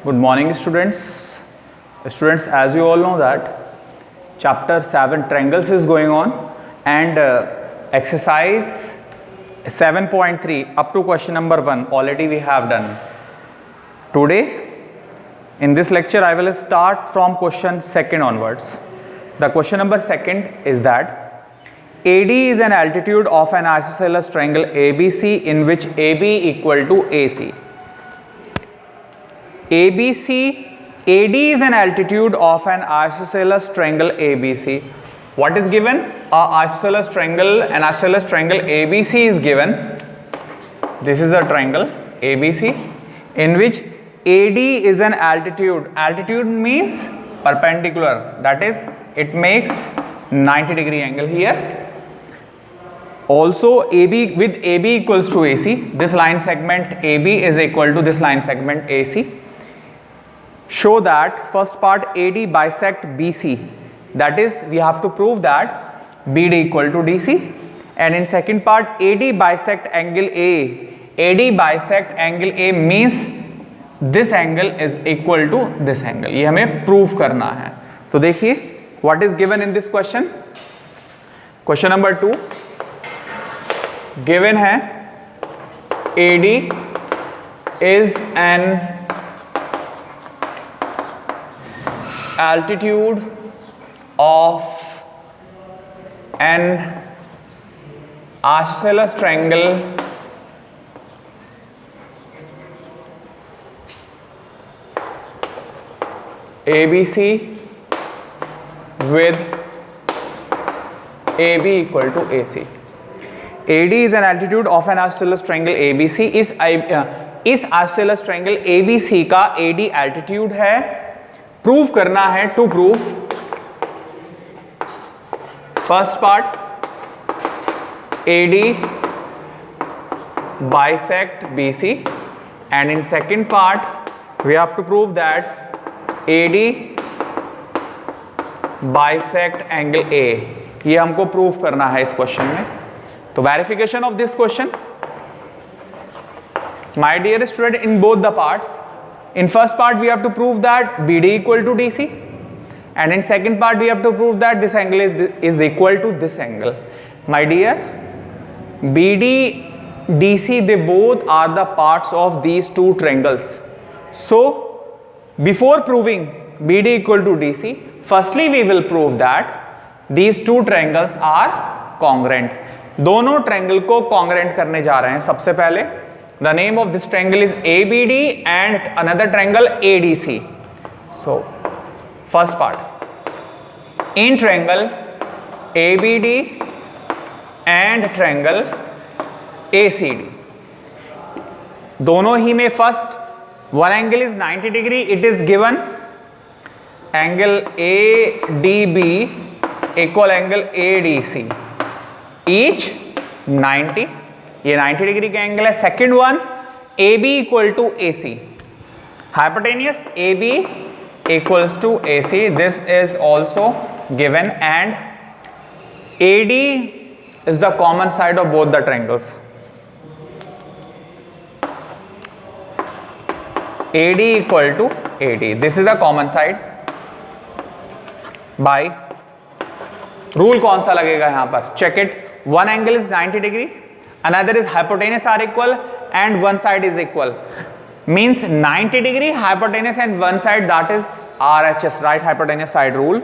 Good morning, students. Students, as you all know that chapter 7 triangles is going on, and exercise 7.3 up to question number 1 already we have done. Today in this lecture I will start from question 2 onwards. The question number 2 is that AD is an altitude of an isosceles triangle ABC in which AB equal to AC. AD is an altitude of an isosceles triangle ABC. What is given? An isosceles triangle ABC is given. This is a triangle ABC in which AD is an altitude. Altitude means perpendicular, that is it makes 90-degree angle here. Also AB, with AB equals to AC, this line segment AB is equal to this line segment AC. Show that first part AD bisect BC, that is we have to prove that BD equal to DC, and in second part AD bisect angle A. AD bisect angle A means this angle is equal to this angle. ये हमें prove करना है. तो देखिए what is given in this question. Question number 2 given है AD is an altitude of an isosceles triangle ABC with AB equal to AC. AD is an altitude of an isosceles triangle ABC. इस isosceles triangle ABC का AD altitude है. Prove करना है. To prove first part AD bisect BC, and in second part we have to prove that AD bisect angle A. ये हमको prove करना है इस क्वेश्चन में. तो verification of this question, my dear student, in both the parts. In first part we have to prove that BD equal to DC, and in second part we have to prove that this angle is equal to this angle. My dear, BD, DC, they both are the parts of these two triangles. So before proving BD equal to DC, firstly we will prove that these two triangles are congruent. दोनों triangle को congruent करने जा रहे हैं. सबसे पहले the name of this triangle is ABD and another triangle ADC. So first part, in triangle ABD and triangle ACD, दोनों ही में first one angle is 90 degree. It is given angle ADB equal angle ADC, each 90. ये 90 degree का angle है. Second one AB equal to AC, hypotenuse AB equals to AC. This is also given, and AD is the common side of both the triangles. AD equal to AD, this is the common side. By rule कौन सा लगेगा यहां पर? Check it. One angle is 90 degree, another is hypotenuse are equal, and one side is equal, means 90 degree hypotenuse and one side, that is RHS, right hypotenuse side rule.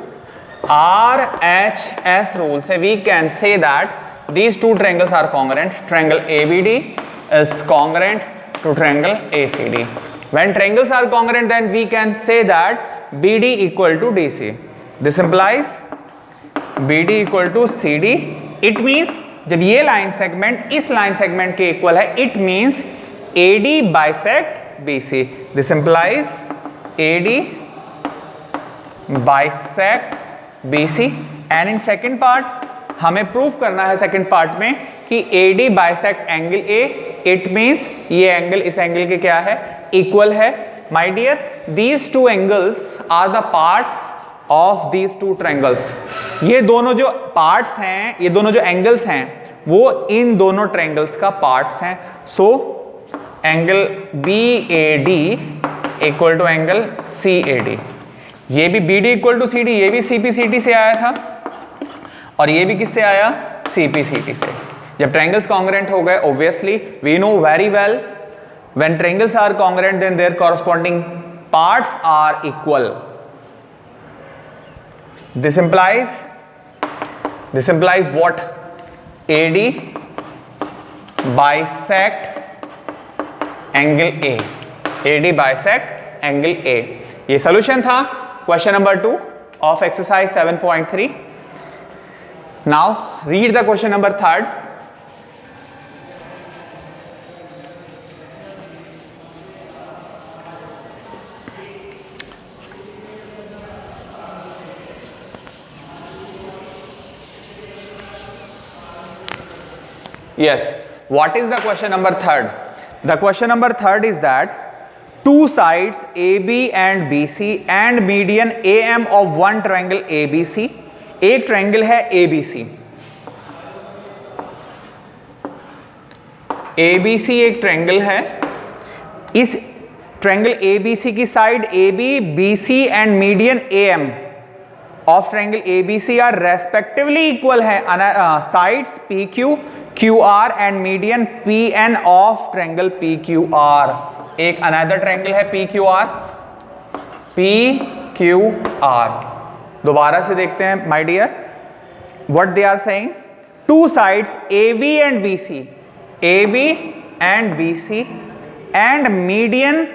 RHS rule say we can say that these two triangles are congruent. Triangle ABD is congruent to triangle ACD. When triangles are congruent, then we can say that BD equal to DC. This implies BD equal to CD. It means जब ये line segment इस line segment के equal है, it means AD bisect BC. This implies AD bisect BC. And in second part हमें prove करना है second part में कि AD bisect angle A. It means ये एंगल इस एंगल के क्या है? इक्वल है. My dear, these two angles are the parts of these two triangles. ये दोनों जो पार्ट्स हैं, ये दोनों जो एंगल्स हैं, वो इन दोनों ट्रायंगल्स का पार्ट्स हैं. So angle BAD equal to angle CAD। ये भी BD इक्वल टू CD, ये भी CPCT से आया था और ये भी किससे आया, CPCT से। जब ट्रायंगल्स कॉन्ग्रुएंट हो गए, obviously we know very well when triangles are congruent then their corresponding parts are equal. This implies what? AD bisect angle A, AD bisect angle A। ये सॉल्यूशन था question number 2 of exercise 7.3। Now read the question number 3rd। Yes, what is the question number 3rd? The question number 3rd is that two sides AB and BC and median AM of one triangle ABC। एक triangle है ABC, ABC एक triangle है। इस triangle ABC की side AB, BC and median AM of triangle ABC are respectively equal है। Sides PQ, QR and median PN of triangle PQR। एक another triangle है PQR। दोबारा से देखते हैं my dear what they are saying. Two sides AB and BC, AB and BC and median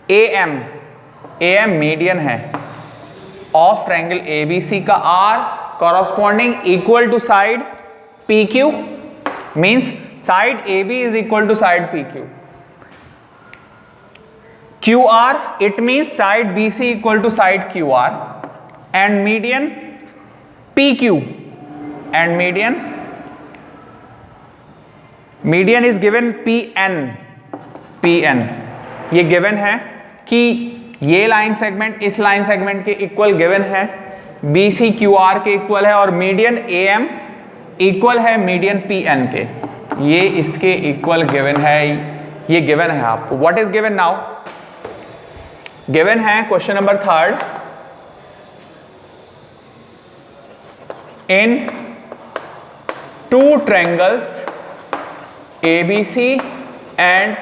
AM, AM median है of triangle ABC का are corresponding equal to side PQ, means side AB is equal to side PQ। QR, it means side BC equal to side QR and median PQ and median is given PN। ये given है कि ये line segment इस line segment के equal given है, BC QR के equal है और मीडियन AM इक्वल है मीडियन PN के, ये इसके इक्वल गिवन है। ये गिवन है आपको। What is given now? Given है question number 3rd, in two triangles ABC and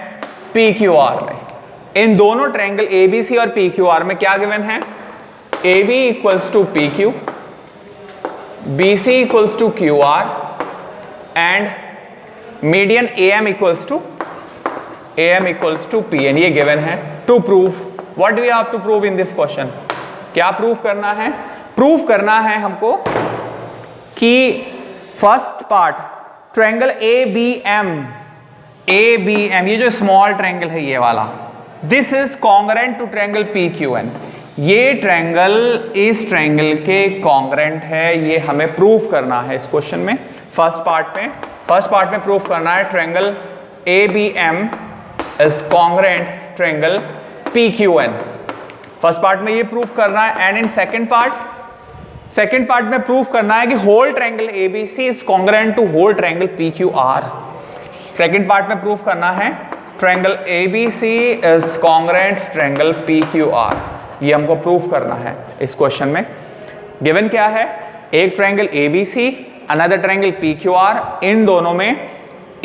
PQR में, इन दोनों ट्रायंगल ABC और PQR में क्या गिवन है? AB equals to PQ, BC equals to QR and median AM equals to PN। ये given है। To prove, what do we have to prove in this question? क्या प्रूव करना है? Prove करना है हमको कि फर्स्ट पार्ट ट्रायंगल ABM, ये जो स्मॉल ट्रायंगल है ये वाला, this is congruent to triangle PQN। ये ट्रायंगल इस ट्रायंगल के कॉन्ग्रुएंट है, ये हमें प्रूव करना है इस क्वेश्चन में। फर्स्ट पार्ट में प्रूव करना है triangle ABM is congruent triangle PQN। First part में ये प्रूव करना है। एंड इन सेकंड पार्ट में प्रूव करना है कि whole triangle ABC is congruent to whole triangle PQR। Second part में प्रूव करना है triangle ABC is congruent triangle PQR। ये हमको प्रूव करना है इस क्वेश्चन में। गिवन क्या है? एक triangle ABC, another triangle PQR, इन दोनों में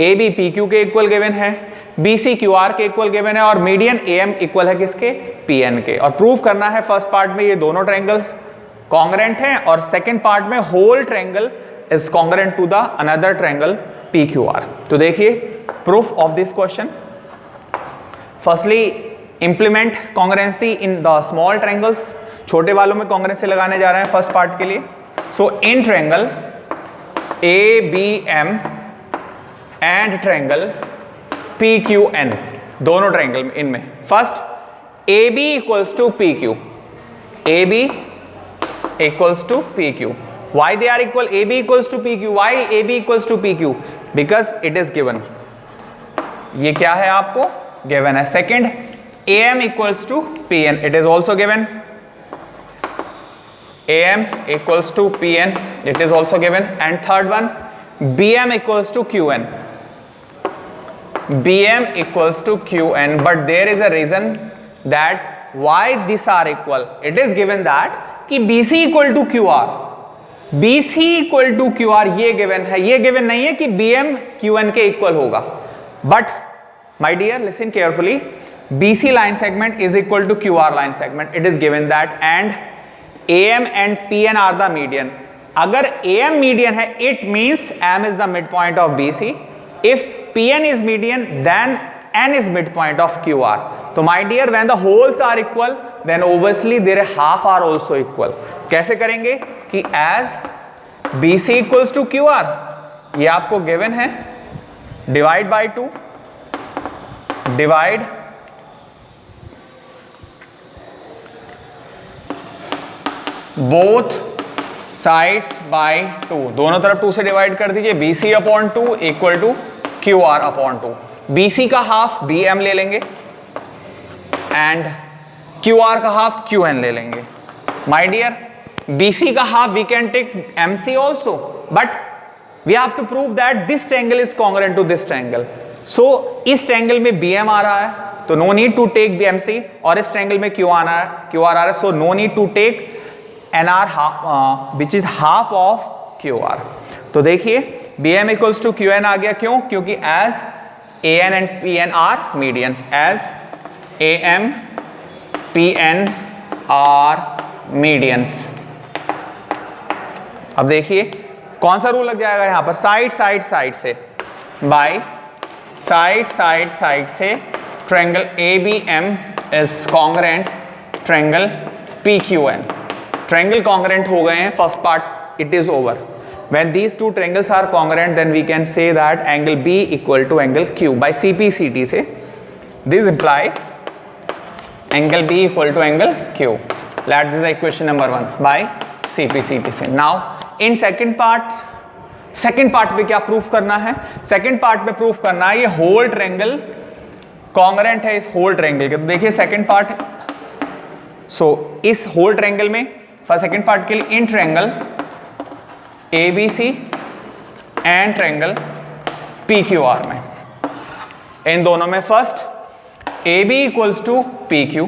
AB PQ के इक्वल गिवन है, BC QR के इक्वल गिवन है और मीडियन AM इक्वल है किसके? PN के। और प्रूव करना है फर्स्ट पार्ट में ये दोनों ट्रायंगल्स कॉन्ग्रुएंट हैं और सेकंड पार्ट में whole triangle is congruent to the another triangle PQR। तो देखिए proof of this question. Firstly implement congruency in the small triangles, छोटे वालों में कॉन्ग्रुएंसी लगाने जा रहे हैं फर्स्ट पार्ट के लिए। So in triangle ABM and triangle PQN, दोनों ट्रायंगल में इनमें first AB equals to PQ, AB equals to PQ। Why they are equal? AB equals to PQ। Why AB equals to PQ? Because it is given। ये क्या है आपको? given है। Second, AM equals to PN। It is also given। AM equals to PN। It is also given। And third one, BM equals to QN। BM equals to QN। But there is a reason that why these are equal. It is given that कि BC equal to QR, BC equal to QR ये given है, ये given नहीं है कि BM QN के equal होगा. But my dear, listen carefully. BC line segment is equal to QR line segment. It is given that, and AM and PN are the median. अगर AM median है, it means M is the midpoint of BC. If PN is median, then N is midpoint of QR. So my dear, when the holes are equal, then obviously their half are also equal. कैसे करेंगे कि as BC equals to QR, ये आपको given है, divide by 2, divide both sides by 2, दोनों तरफ 2 से divide कर दीजिए. BC upon 2 equal to QR upon 2. BC का हाफ BM ले लेंगे एंड QR का हाफ QN ले लेंगे. माय डियर, BC का हाफ we can take MC also, but we have to prove that this triangle is congruent to this triangle. So इस triangle में BM आ रहा है तो no need to take BMC, और इस ट्रायंगल में QR आ रहा है, so no need to take NR which is half of QR. तो देखिए BM इक्वल्स टू QN आ गया. क्यों? क्योंकि as AN and PN are medians, as AM PN are medians. अब देखिए कौन सा रूल लग जाएगा यहां पर, साइड साइड साइड से, बाय साइड साइड साइड से triangle ABM is congruent triangle PQN. Triangle congruent हो गए हैं, first part it is over. When these two triangles are congruent, then we can say that angle B equal to angle Q by CPCT से. This implies angle B equal to angle Q. That is the equation number 1 by CPCT से. Now in second part पे क्या proof करना है? Second part पे proof करना है ये होल ट्रायंगल कॉन्ग्रुएंट है इस होल ट्रायंगल के. तो देखिए सेकंड पार्ट, सो इस होल ट्रायंगल में फॉर सेकंड पार्ट के लिए इन triangle ABC and triangle PQR में, इन दोनों में first AB equals to PQ,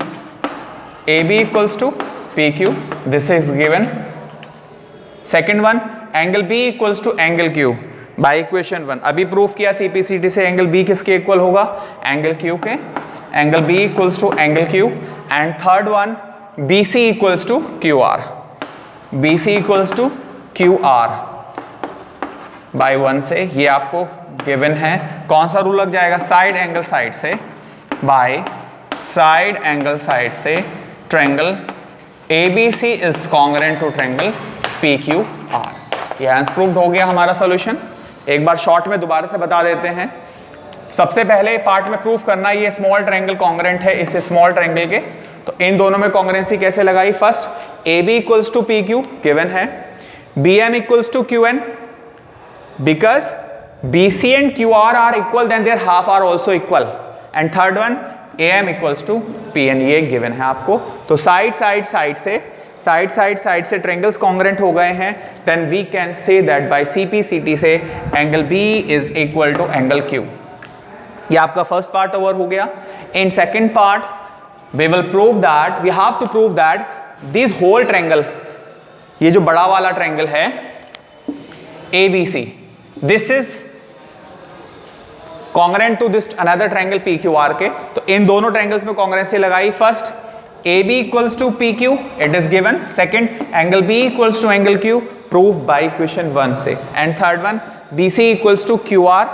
AB equals to PQ, this is given. Second one angle B equals to angle Q by equation 1. अभी proof किया CPCT से एंगल B किसके equal होगा? Angle Q के. Angle B equals to angle Q. And third one BC equals to QR, BC equals to QR by 1 से. ये आपको given है. कौन सा रूल लग जाएगा? साइड एंगल साइड से, बाय साइड एंगल साइड से triangle ABC is congruent to triangle PQR. ये आंसर प्रूव्ड हो गया हमारा सॉल्यूशन. एक बार शॉर्ट में दोबारा से बता देते हैं. सबसे पहले पार्ट में प्रूफ करना ये स्मॉल ट्रायंगल कॉन्ग्रुएंट है इस स्मॉल ट्रायंगल के. तो इन दोनों में कॉन्ग्रुएंसी कैसे लगाई? First AB equals to PQ given है, BM equals to QN because BC and QR are equal, then their half are also equal. And third one AM equals to PN, ये given है आपको. तो side side से triangles congruent हो गए हैं. then we can say that by CPCT से angle B is equal to angle Q. ये आपका फर्स्ट पार्ट ओवर हो गया. इन second part we will prove that, we have to prove that this whole triangle, ये जो बड़ा वाला triangle है ABC, this is congruent to this another triangle PQR के. तो इन दोनों ट्रायंगल्स में कॉन्ग्रुएंसी लगाई. First AB equals to PQ, it is given. Second angle B equals to angle Q, proof by equation 1 से. And third one BC equals to QR,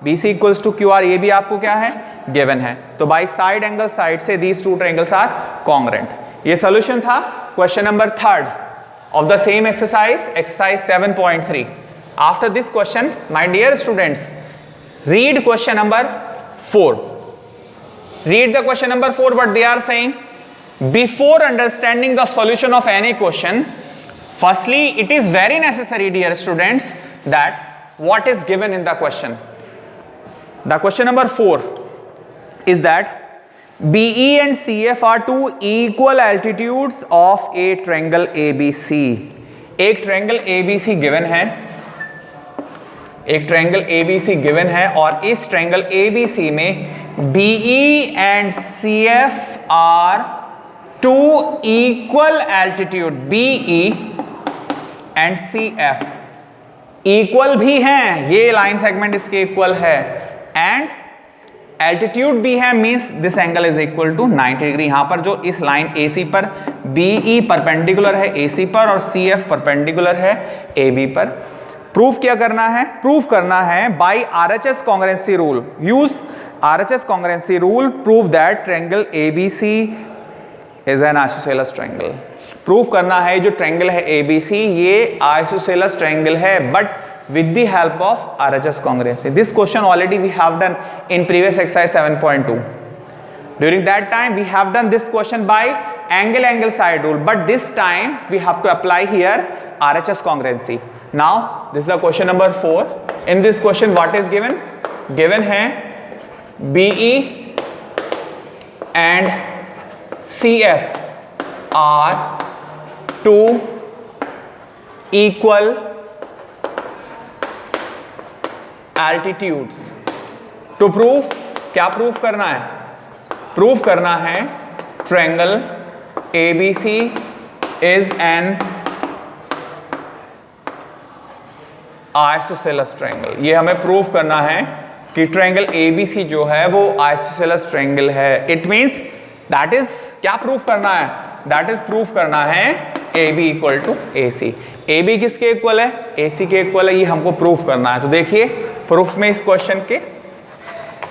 BC equals to QR, ये भी आपको क्या है? Given है. तो by side angle side से these two triangles are congruent. ये सोल्यूशन था question number 3 of the same exercise 7.3. After this question, my dear students, read question number 4. Read the question number 4, what they are saying. Before understanding the solution of any question, firstly, it is very necessary, dear students, that what is given in the question. The question number 4 is that BE and CF are two equal altitudes of a triangle ABC. एक triangle ABC given है, एक triangle ABC given है और इस triangle ABC में BE and CF are two equal altitude BE and CF, equal भी हैं, ये लाइन सेगमेंट इसके इक्वल है, एंड एल्टीट्यूड भी है, means this angle is equal to 90 degree. यहां पर जो इस लाइन AC पर BE परपेंडिकुलर है AC पर और CF परपेंडिकुलर है AB पर। प्रूफ क्या करना है? प्रूफ करना है by RHS congruency rule. Use RHS congruency rule, prove that triangle ABC is an isosceles triangle. Proof करना है जो ट्रायंगल है ABC ये आइसोसेलेस ट्रायंगल है, but with the help of RHS congruency. This question already we have done in previous exercise 7.2. During that time we have done this question by angle side rule, but this time we have to apply here RHS congruency. Now this is the question number 4. In this question what is given? Given है BE and CF are two equal altitudes. To prove, क्या proof करना है? Proof करना है triangle ABC is an isosceles triangle. ये हमें proof करना है कि ट्रायंगल ABC जो है वो आइसोसेलेस ट्रायंगल है। इट मींस दैट इज, क्या प्रूफ करना है? दैट इज प्रूफ करना है AB equal to AC। AB किसके इक्वल है? AC के इक्वल है, ये हमको प्रूफ करना है। तो देखिए प्रूफ में इस क्वेश्चन के,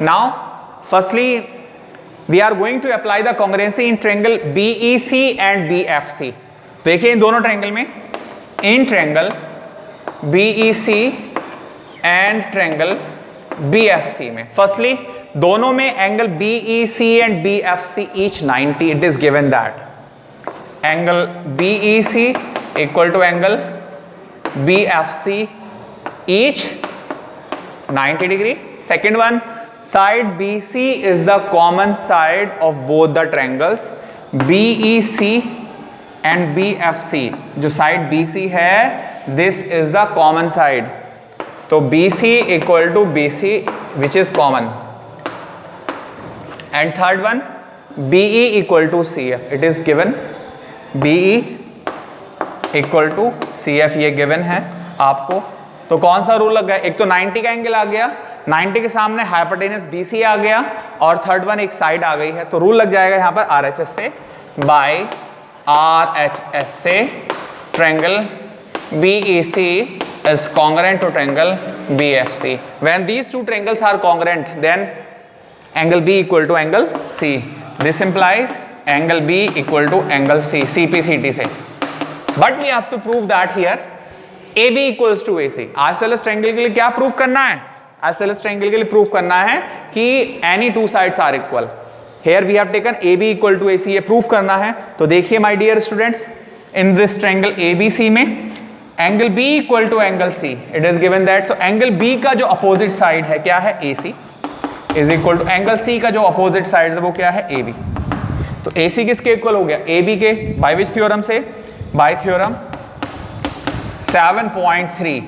now firstly we are going to apply the congruency in triangle BEC and BFC। देखिए इन दोनों ट्रायंगल में, इन triangle BEC and triangle BFC में, फर्स्टली दोनों में angle BEC and BFC each 90, it is given that angle BEC equal to angle BFC each 90 degree. Second one, side BC is the common side of both the triangles BEC and BFC. जो side BC है, this is the common side. तो BC equal to BC which is common. And third one, BE equal to CF. It is given BE equal to CF, ये given है आपको। तो कौन सा rule लग गया? एक तो 90 का एंगल आ गया, 90 के सामने हाइपोटेनस BC आ गया, और थर्ड वन एक साइड आ गई है, तो रूल लग जाएगा यहाँ पर RHS से, बाय RHS से triangle BEC is congruent to triangle BFC. When these two triangles are congruent, then angle B equal to angle C. This implies angle B equal to angle C, CPCT से. But we have to prove that here AB equals to AC. Isosceles triangle के लिए क्या proof करना है? Isosceles triangle के लिए proof करना है कि any two sides are equal. Here we have taken AB equal to AC, ये प्रूफ करना है। तो देखिए my dear students, in this triangle ABC में angle B equal to angle C, it is given that, तो angle B का जो opposite side है क्या है? AC is equal to angle C का जो अपोजिट साइड है वो क्या है? AB। तो AC किसके इक्वल हो गया? AB के। बाय विच थ्योरम से? Bye theorem 7.3,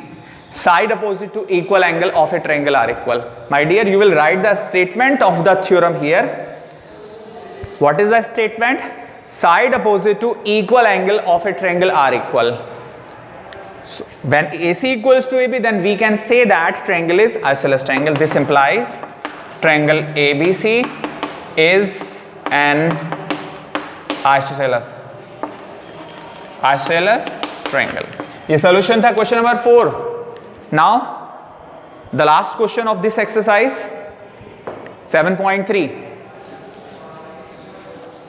side opposite to equal angle of a triangle are equal. My dear, you will write the statement of the theorem here. What is the statement? Side opposite to equal angle of a triangle are equal. So when AC equals to AB, then we can say that triangle is isosceles triangle. This implies triangle ABC is an isosceles triangle. ये solution था question number 4. Now the last question of this exercise 7.3,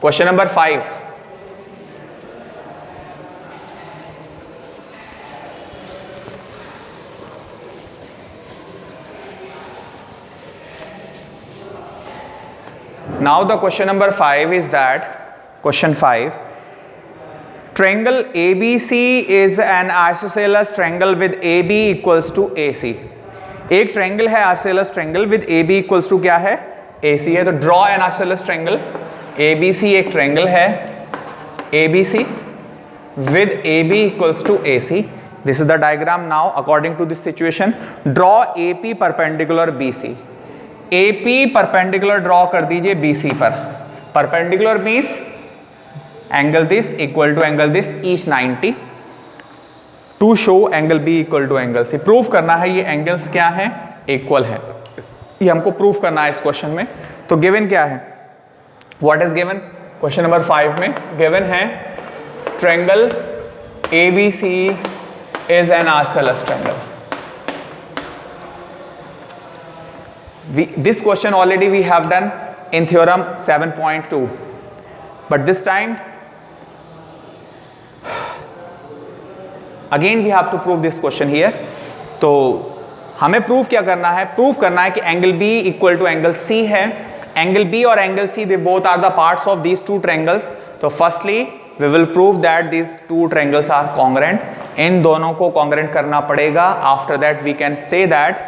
question number 5. Now the question number 5 is that, question 5, triangle ABC is an isosceles triangle with AB equals to AC. एक triangle है isosceles triangle with AB equals to क्या है? AC है। तो draw an isosceles triangle ABC, एक triangle है ABC with AB equals to AC. This is the diagram now according to this situation. Draw AP perpendicular BC. AP perpendicular draw कर दीजिए BC पर। Perpendicular means angle this equal to angle this each 90 to show angle B equal to angle C. Proof करना है ये angles क्या हैं, equal है, ये हमको प्रूफ करना है इस क्वेश्चन में। तो गिवन क्या है, what is given, question number 5 में गिवन है triangle ABC is an isosceles triangle. This question already we have done in theorem 7.2, but this time again we have to prove this question here. तो हमें proof क्या करना है, proof करना है कि angle B equal to angle C है। Angle B और angle C they both are the parts of these two triangles. तो firstly we will prove that these two triangles are congruent. इन दोनों को congruent करना पड़ेगा। After that we can say that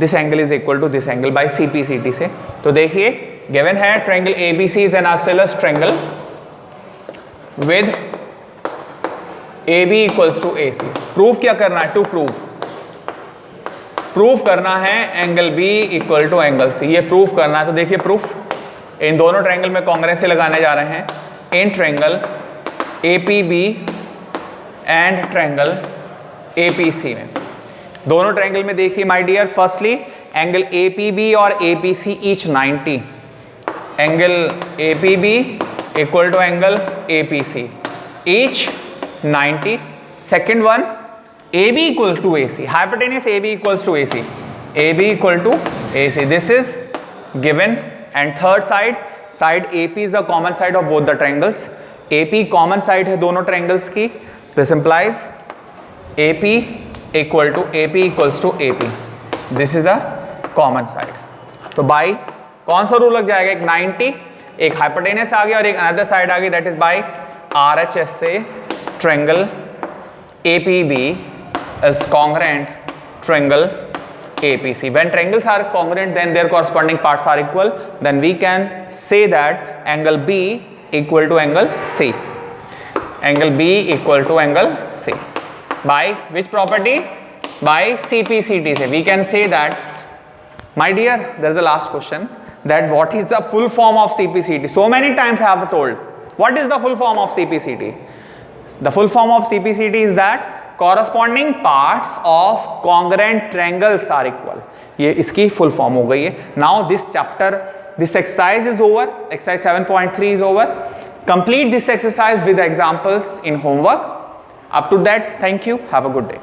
this angle is equal to this angle by CPCT से। तो देखिए given है triangle ABC is an isosceles triangle with AB equals to AC। प्रूफ क्या करना है, टू प्रूफ करना है angle B equal to angle C, ये प्रूफ करना है। तो देखिए प्रूफ इन दोनों ट्रायंगल में कॉन्ग्रुएंसी लगाने जा रहे हैं। इन triangle APB and triangle APC में, दोनों ट्रायंगल में देखिए my dear, firstly angle APB और APC each 90, angle APB equal to angle APC each 90। Second one AB equal to AC, hypotenuse AB equals to AC, AB equal to AC, this is given। and third side AP is the common side of both the triangles, AP common side है दोनों triangles की। this implies AP equals to AP, this is the common side। तो by कौन सा rule लग जाएगा, एक 90, एक hypotenuse आ गया और एक another side आ गई, that is by RHS से triangle APB is congruent triangle APC। when triangles are congruent then their corresponding parts are equal, then we can say that angle B equal to angle C, angle B equal to angle C by which property, by CPCT से we can say that। my dear, there is the last question, that what is the full form of CPCT? so many times I have told, what is the full form of CPCT? the full form of CPCT is that corresponding parts of congruent triangles are equal। ये इसकी full form हो गई है। now this chapter, this exercise is over, exercise 7.3 is over। complete this exercise with examples in homework। up to that, thank you, have a good day।